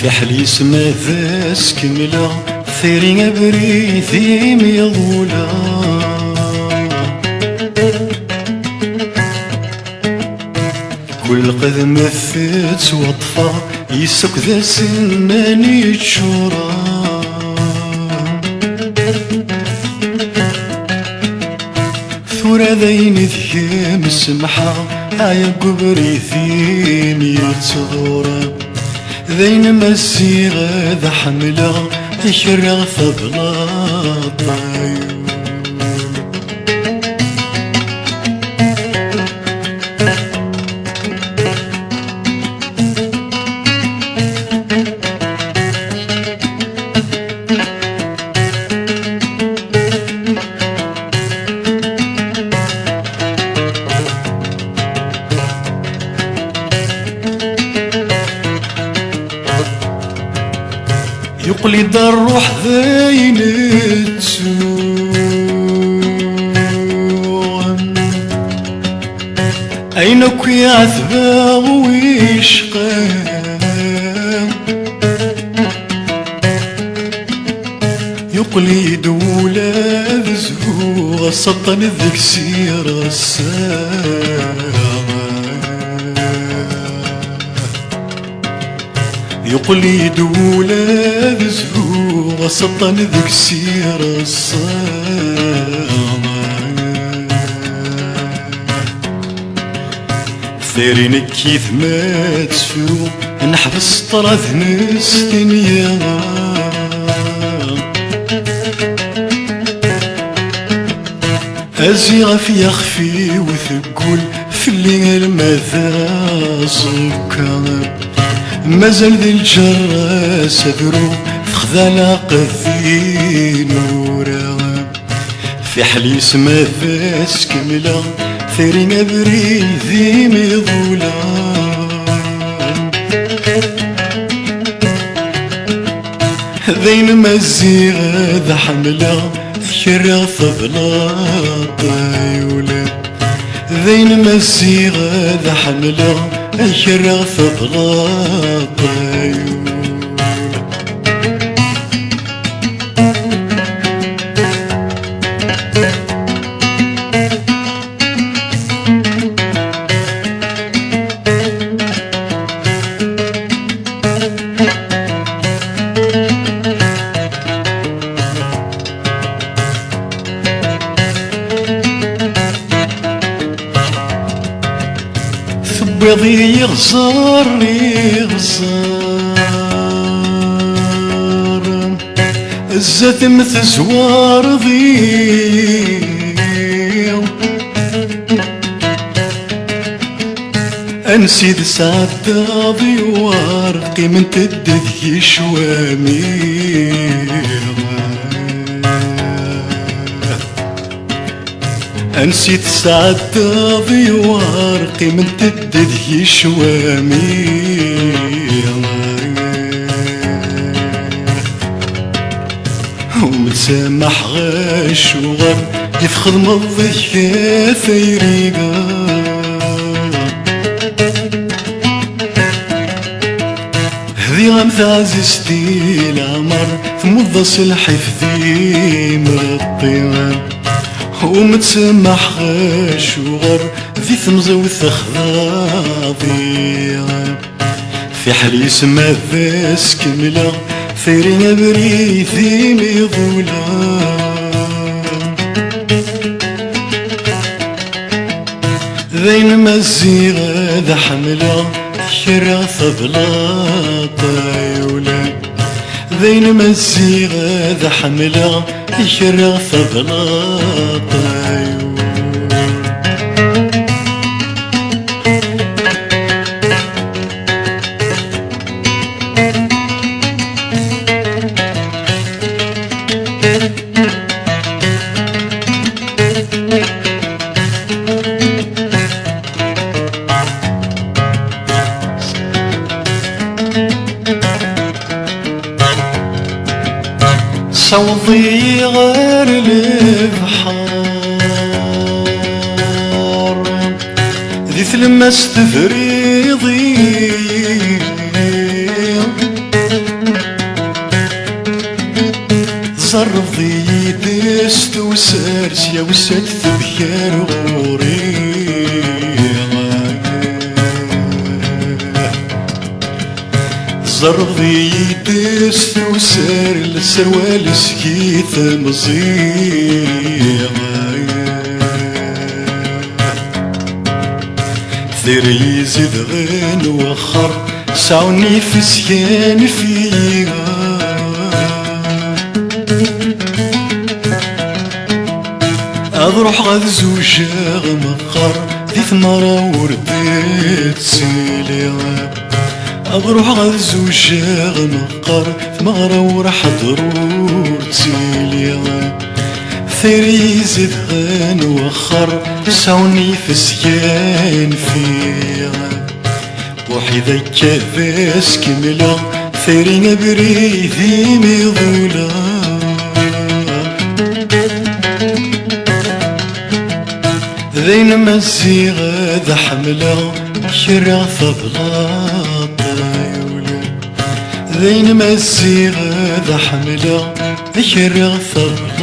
حلي سما ذاس كملا ثيري بريثي ميضولا كل قدم ثت وطفى يسك ذا سناني تشورا ثورة ذين ذيام السمحة عيا قبريثين يتصدورا ذين مسيغة ذا حملة يشرغ فبلاطا يقلد الروح ذين تسوم أينك يا عذبا ويشقام يقلد ولاد زهوغ سطن ذيك سير السام يقلد ولاد زهوغ سطن ذيك سير الصام ثيرين كيف ما تسفرو نحبس طرف ناس دنيا أزيغ في يخفي وثقول في الليل ماذا صكر مازال ذي الجراس ذرو فخذالا قذي نورا في حلي سما فاس كملا ثيرين بريذي ميضولا ذين مزيغة ذا حملة شرا فبلاطا يولا ذين مزيغة ذا حملة أشرا فبلاطا بيضي يغزر الزت مثل زوار ضيو انسيد سعد ضيوار قيمة الدذي شوامي انسيت سعد ضيوار قيمة الدذي شوامي ومتسامح غاش وغر يفخذ مضيا ثيريقا هذي غمث عزيزتي العمر ثمض صلحي في مطيان ومتسمح غاش وغر ذي ثمزة وثخذاضي في حلي سما ذاس كملا ثيرين بريثي ميضولا ذين مزيغة ذا حملة شرا فبلاطا يولا ذين مزيغة ذا حملة شرا فبلاطا صوتي غير البحار ذي ثلمس تفريضي زرضي دست وسارس يا وسات تذكر غوري زرضي دست وسار السروال سكيت مزيغ ثري يزيد غين وخر ساوني في سيان فيها أروح غاد زوجة مقر دي ثمرة ورديت سيليها أروح غاد زوجة مقر ثمرة وراح ضرور تسيليها ثري يزيد غين وخر ساوني في سيان فيها وحي ذاك ذاس كملا ثري نبريدي ميضولا ذين مزيغة ذا حملة شرع فضلات ذين مزيغة ذا حملة شرع فضلات